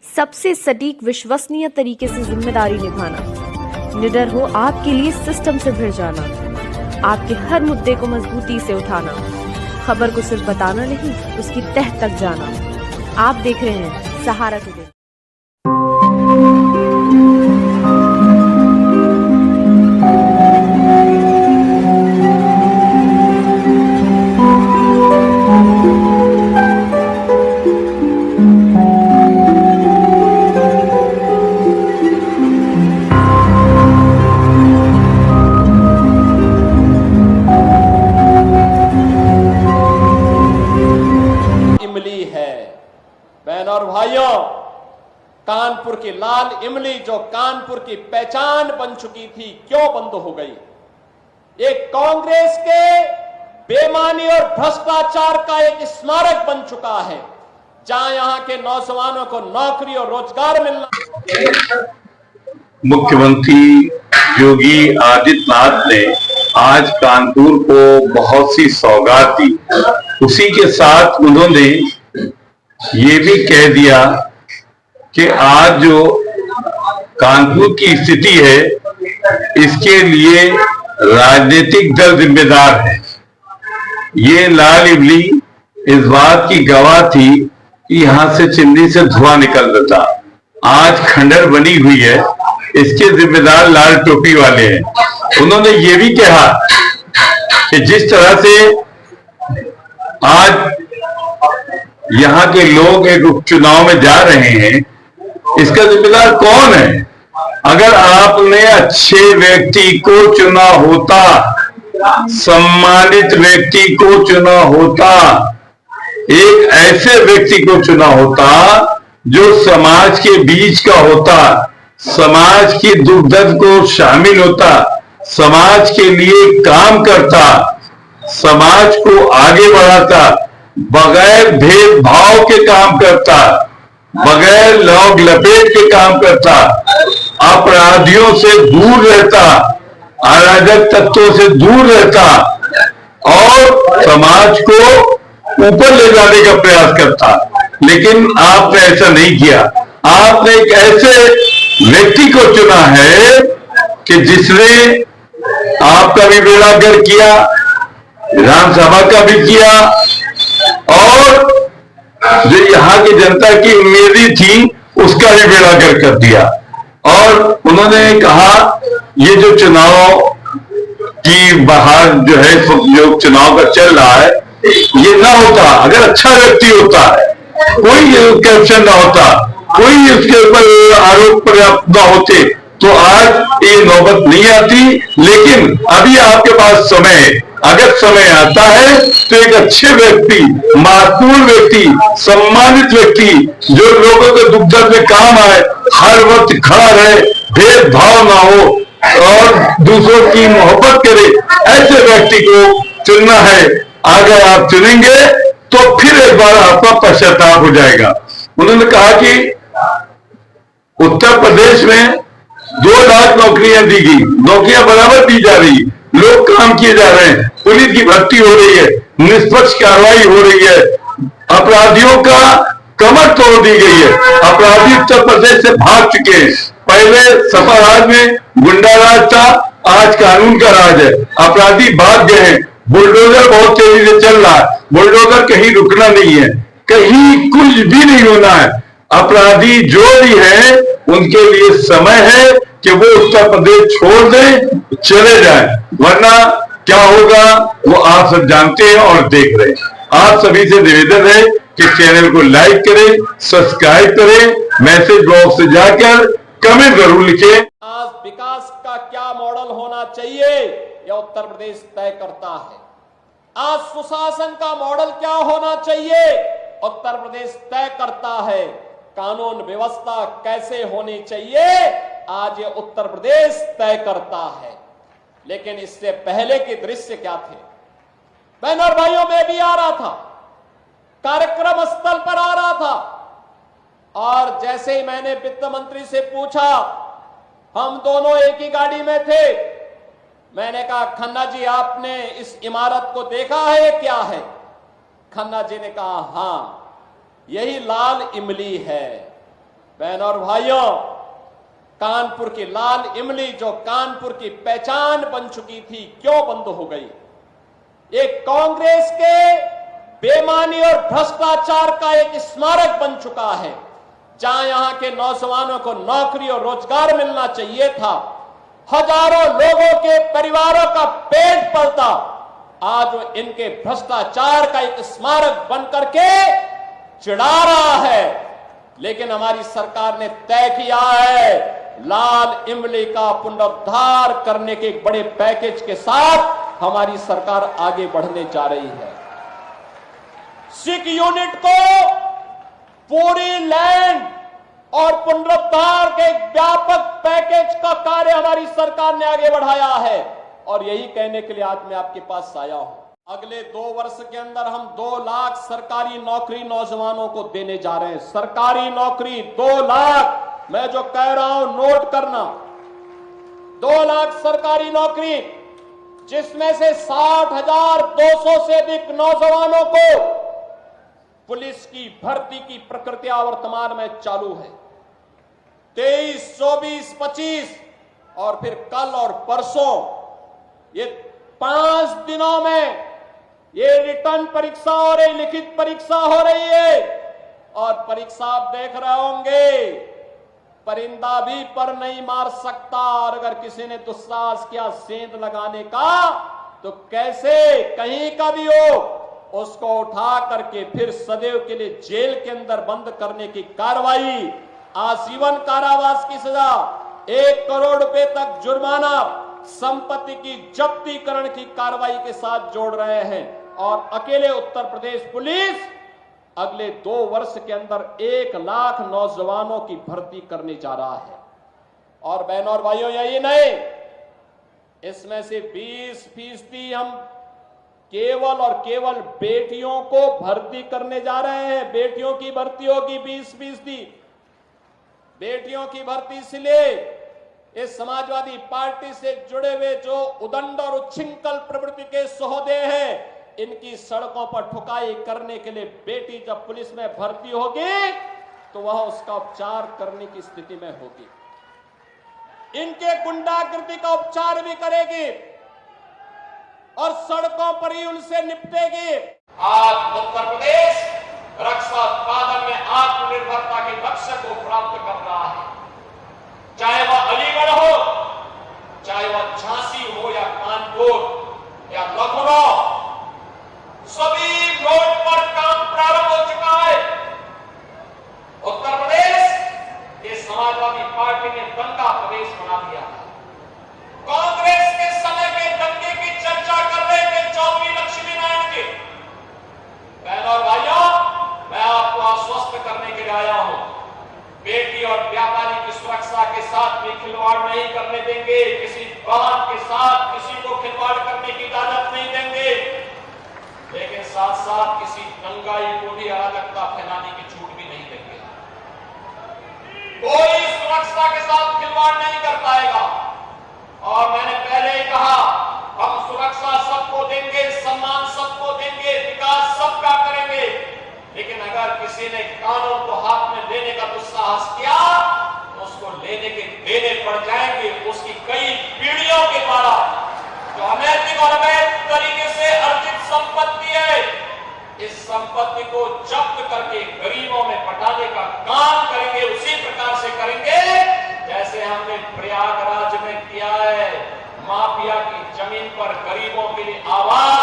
सबसे सटीक विश्वसनीय तरीके से जिम्मेदारी निभाना, निडर हो आपके लिए सिस्टम से भिड़ जाना, आपके हर मुद्दे को मजबूती से उठाना, खबर को सिर्फ बताना नहीं उसकी तह तक जाना। आप देख रहे हैं सहारा टुडे। बहनों और भाइयों, कानपुर की लाल इमली जो कानपुर की पहचान बन चुकी थी, क्यों बंद हो गई? एक कांग्रेस के बेईमानी और भ्रष्टाचार का एक स्मारक बन चुका है, जहां यहां के नौजवानों को नौकरी और रोजगार मिलना। मुख्यमंत्री योगी आदित्यनाथ ने आज कानपुर को बहुत सी सौगात दी। उसी के साथ उन्होंने ये भी कह दिया कि आज जो कानपुर की स्थिति है इसके लिए राजनीतिक दल जिम्मेदार है। ये लाल इमली इस बात की गवाह थी कि यहां से चिमनी से धुआं निकल रहा था। आज खंडर बनी हुई है, इसके जिम्मेदार लाल टोपी वाले हैं। उन्होंने ये भी कहा कि जिस तरह से आज यहाँ के लोग एक उपचुनाव में जा रहे हैं, इसका जिम्मेदार कौन है? अगर आपने अच्छे व्यक्ति को चुना होता, सम्मानित व्यक्ति को चुना होता, एक ऐसे व्यक्ति को चुना होता जो समाज के बीच का होता, समाज की दुख दर्द को शामिल होता, समाज के लिए काम करता, समाज को आगे बढ़ाता, बगैर भेदभाव के काम करता, बगैर लौग लपेट के काम करता, अपराधियों से दूर रहता, अराजक तत्वों से दूर रहता और समाज को ऊपर ले जाने का प्रयास करता। लेकिन आपने ऐसा नहीं किया। आपने एक ऐसे व्यक्ति को चुना है कि जिसने आपका भी बेड़ा गर्क किया, विधानसभा का भी किया और जो यहाँ की जनता की उम्मीदें थी उसका भी बेड़ा गर्क कर दिया। और उन्होंने कहा ये जो चुनाव की बाहर जो है जो चुनाव का चल रहा है ये ना होता, अगर अच्छा व्यक्ति होता है, कोई करप्शन ना होता, कोई इसके ऊपर आरोप पर्याप्त ना होते तो आज ये नौबत नहीं आती। लेकिन अभी आपके पास समय है, अगर समय आता है तो एक अच्छे व्यक्ति, माकूल व्यक्ति, सम्मानित व्यक्ति जो लोगों के दुख दर्द में काम आए, हर वक्त खड़ा रहे, भेदभाव ना हो और दूसरों की मोहब्बत करे, ऐसे व्यक्ति को चुनना है। अगर आप चुनेंगे तो फिर एक बार आपका पश्चाताप हो जाएगा। उन्होंने कहा कि उत्तर प्रदेश में 2 लाख नौकरियां दी गई, नौकरियां बराबर दी जा रही, लोग काम किए जा रहे हैं, पुलिस की भर्ती हो रही है, निष्पक्ष कार्रवाई हो रही है, अपराधियों का कमर तोड़ दी गई है, अपराधी उत्तर प्रदेश से भाग चुके हैं। पहले सपा राज में गुंडा राज था, आज कानून का राज है, अपराधी भाग गए हैं। बुलडोजर बहुत तेजी से चल रहा है, बुलडोजर कहीं रुकना नहीं है, कहीं कुछ भी नहीं होना है। अपराधी जो भी है उनके लिए समय है कि वो उत्तर प्रदेश छोड़ दें, चले जाएं, वरना क्या होगा वो आप सब जानते हैं और देख रहे हैं। आप सभी से निवेदन है कि चैनल को लाइक करें, सब्सक्राइब करें, मैसेज बॉक्स से जाकर कमेंट जरूर लिखें। आज विकास का क्या मॉडल होना चाहिए यह उत्तर प्रदेश तय करता है। आज सुशासन का मॉडल क्या होना चाहिए उत्तर प्रदेश तय करता है। कानून व्यवस्था कैसे होनी चाहिए आज ये उत्तर प्रदेश तय करता है। लेकिन इससे पहले के दृश्य क्या थे? बहनों और भाइयों, मैं भी आ रहा था, कार्यक्रम स्थल पर आ रहा था और जैसे ही मैंने वित्त मंत्री से पूछा, हम दोनों एक ही गाड़ी में थे, मैंने कहा खन्ना जी आपने इस इमारत को देखा है क्या है? खन्ना जी ने कहा हां, यही लाल इमली है। बहन और भाइयों, कानपुर की लाल इमली जो कानपुर की पहचान बन चुकी थी, क्यों बंद हो गई? एक कांग्रेस के बेईमानी और भ्रष्टाचार का एक स्मारक बन चुका है। जहां यहां के नौजवानों को नौकरी और रोजगार मिलना चाहिए था, हजारों लोगों के परिवारों का पेट पलता, आज वो इनके भ्रष्टाचार का एक स्मारक बन करके चिढ़ा रहा है। लेकिन हमारी सरकार ने तय किया है, लाल इमली का पुनरुद्धार करने के एक बड़े पैकेज के साथ हमारी सरकार आगे बढ़ने जा रही है। सिख यूनिट को पूरी लैंड और पुनरुद्धार के एक व्यापक पैकेज का कार्य हमारी सरकार ने आगे बढ़ाया है, और यही कहने के लिए आज मैं आपके पास आया हूं। अगले 2 वर्ष के अंदर हम 2 लाख सरकारी नौकरी नौजवानों को देने जा रहे हैं। सरकारी नौकरी 2 लाख, मैं जो कह रहा हूं नोट करना, 2 लाख सरकारी नौकरी, जिसमें से 60,200 से अधिक नौजवानों को पुलिस की भर्ती की प्रक्रिया वर्तमान में चालू है। 23, 24, 25 और फिर कल और परसों, ये 5 दिनों में ये रिटर्न परीक्षा हो रही, लिखित परीक्षा हो रही है। और परीक्षा आप देख रहे होंगे, परिंदा भी पर नहीं मार सकता, और अगर किसी ने दुस्साहस किया सेंध लगाने का, तो कैसे कहीं का भी हो, उसको उठा करके फिर सदैव के लिए जेल के अंदर बंद करने की कार्रवाई, आजीवन कारावास की सजा, 1 करोड़ रुपए तक जुर्माना, संपत्ति की जब्तीकरण की कार्रवाई के साथ जोड़ रहे हैं। और अकेले उत्तर प्रदेश पुलिस अगले 2 वर्ष के अंदर 1 लाख नौजवानों की भर्ती करने जा रहा है। और बहनों और भाइयों, यही नहीं, इसमें से 20% हम केवल और केवल बेटियों को भर्ती करने जा रहे हैं। बेटियों की भर्ती होगी 20%। बेटियों की भर्ती इसलिए, इस समाजवादी पार्टी से जुड़े हुए जो उदंड और उच्छृंखल प्रवृत्ति के सहोदे हैं, इनकी सड़कों पर ठुकाई करने के लिए बेटी जब पुलिस में भर्ती होगी तो वह उसका उपचार करने की स्थिति में होगी, इनके गुंडागर्दी का उपचार भी करेगी और सड़कों पर ही उनसे निपटेगी। आज उत्तर प्रदेश रक्षा उत्पादन में आत्मनिर्भरता के लक्ष्य को प्राप्त कर रहा है। चाहे वह अलीगढ़ हो, चाहे वह झांसी हो या कानपुर या लखनऊ, सभी रोड पर काम प्रारंभ हो चुका है। उत्तर प्रदेश ये समाजवादी पार्टी ने दंगा प्रदेश बना दिया है। कांग्रेस के समय के दंगे की चर्चा कर रहे थे चौधरी लक्ष्मी नारायण जी। बहनों और भाइयों, मैं आपको आश्वस्त करने के लिए आया हूं, बेटी और व्यापारी की सुरक्षा के साथ भी खिलवाड़ नहीं करने देंगे। किसी वाहन के साथ किसी को खिलवाड़ करने की इजाजत नहीं देंगे, लेकिन साथ साथ किसी दंगाई को भी अराजकता फैलाने की छूट भी नहीं देंगे। कोई सुरक्षा के साथ खिलवाड़ नहीं कर पाएगा। और मैंने पहले ही कहा, हम सुरक्षा सबको देंगे, सम्मान सबको देंगे, विकास सबका करेंगे, लेकिन अगर किसी ने कानून को हाथ में लेने का दुस्साहस किया तो उसको लेने के देने पड़ जाएंगे। उसकी कई पीढ़ियों के द्वारा जो अनैतिक और अवैध तरीके से अर्जित संपत्ति है, इस संपत्ति को जब्त करके गरीबों में बंटाने का काम करेंगे। उसी प्रकार से करेंगे जैसे हमने प्रयागराज में किया है। माफिया की जमीन पर गरीबों के लिए आवाज